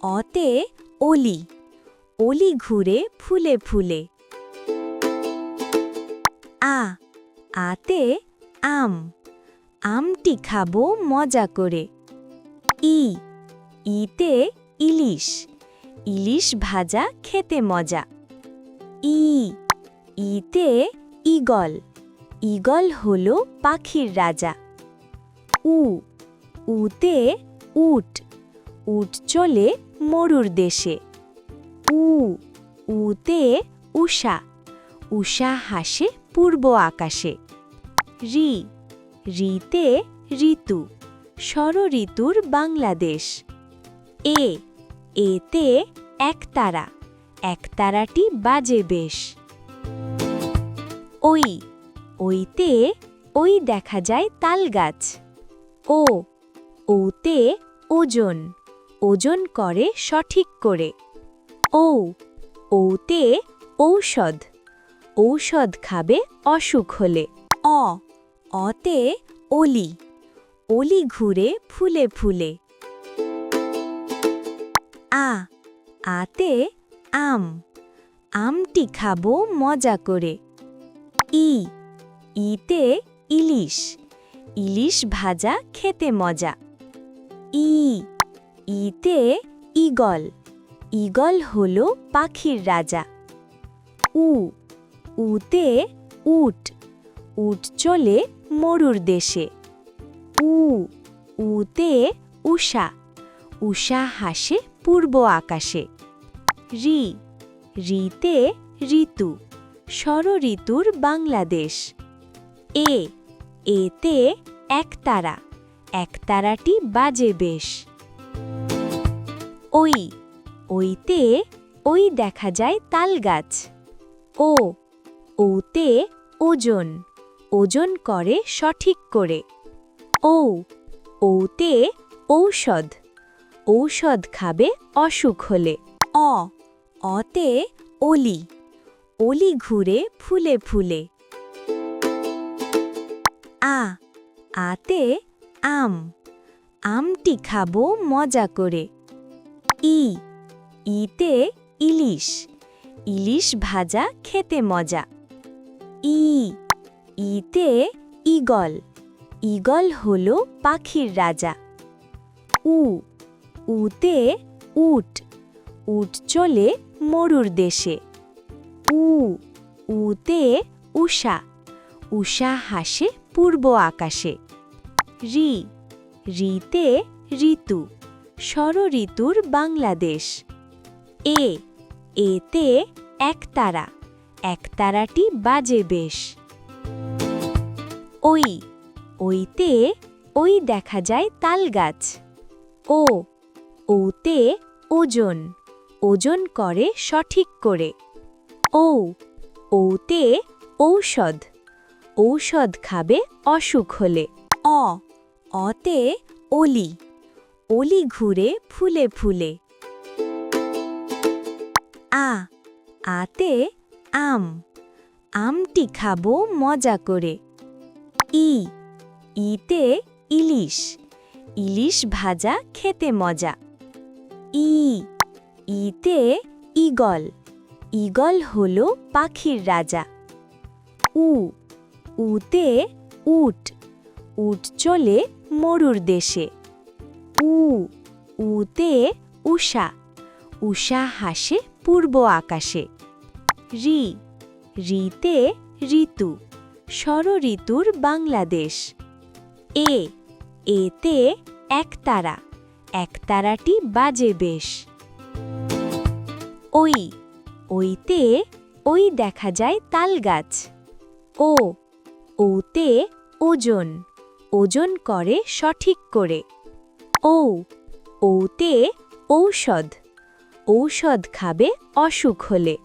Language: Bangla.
অতে অলি, অলি ঘুরে ফুলে ফুলে। আতে আম, আমটি খাবো মজা করে। ইতে ইলিশ, ইলিশ ভাজা খেতে মজা। ইতে ঈগল, ঈগল হলো পাখির রাজা। উতে উট, উট চলে মরুর দেশে। উতে উষা, উষা হাসে পূর্ব আকাশে। রিতে ঋতু, ষড়ঋতুর বাংলাদেশ। এতে একতারা, একতারাটি বাজে বেশ। ওইতে ওই দেখা যায় তালগাছ। ওতে ওজন, ওজন করে সঠিক করে। ওতে ঔষধ, ঔষধ খাবে অসুখ হলে। অতে অলি, অলি ঘুরে ফুলে ফুলে। আতে আম, আমটি খাবো মজা করে। ইতে ইলিশ, ইলিশ ভাজা খেতে মজা। ইতে ঈগল, ঈগল হলো পাখির রাজা। উতে উট, উট চলে মরুর দেশে। উতে উষা, উষা হাসে পূর্ব আকাশে। রিতে ঋতু, ষড়ঋতুর বাংলাদেশ। এতে একতারা, একতারাটি বাজে বেশ। ওইতে ওই দেখা যায় তালগাছ। ওতে ওজন, ওজন করে সঠিক করে। ওতে ঔষধ, ঔষধ খাবে অসুখ হলে। অতে অলি, অলি ঘুরে ফুলে ফুলে। আতে আম, আমটি খাবো মজা করে। ইতে ইলিশ, ইলিশ ভাজা খেতে মজা। ইতে ঈগল, ঈগল হলো পাখির রাজা। উতে উট, উট চলে মরুর দেশে। উতে উষা, উষা হাসে পূর্ব আকাশে। রিতে ঋতু, ষড়ঋতুর বাংলাদেশ। এতে একতারা, একতারাটি বাজে বেশ। ওইতে ওই দেখা যায় তালগাছ। ওতে ওজন, ওজন করে সঠিক করে। ওতে ঔষধ, ঔষধ খাবে অসুখ হলে। অতে অলি, অলি ঘুরে ফুলে ফুলে। আতে আম, আমটি খাবো মজা করে। ইতে ইলিশ, ইলিশ ভাজা খেতে মজা। ইতে ঈগল, ঈগল হলো পাখির রাজা। উতে উট, উট চলে মরুর দেশে। উতে উষা, উষা হাসে পূর্ব আকাশে। রিতে ঋতু, ষড়ঋতুর বাংলাদেশ। এতে একতারা, একতারাটি বাজে বেশ। ওইতে ওই দেখা যায় তালগাছ। ওতে ওজন, ওজন করে সঠিক করে। ওতে ঔষধ, ঔষধ খাবে অসুখ হলে।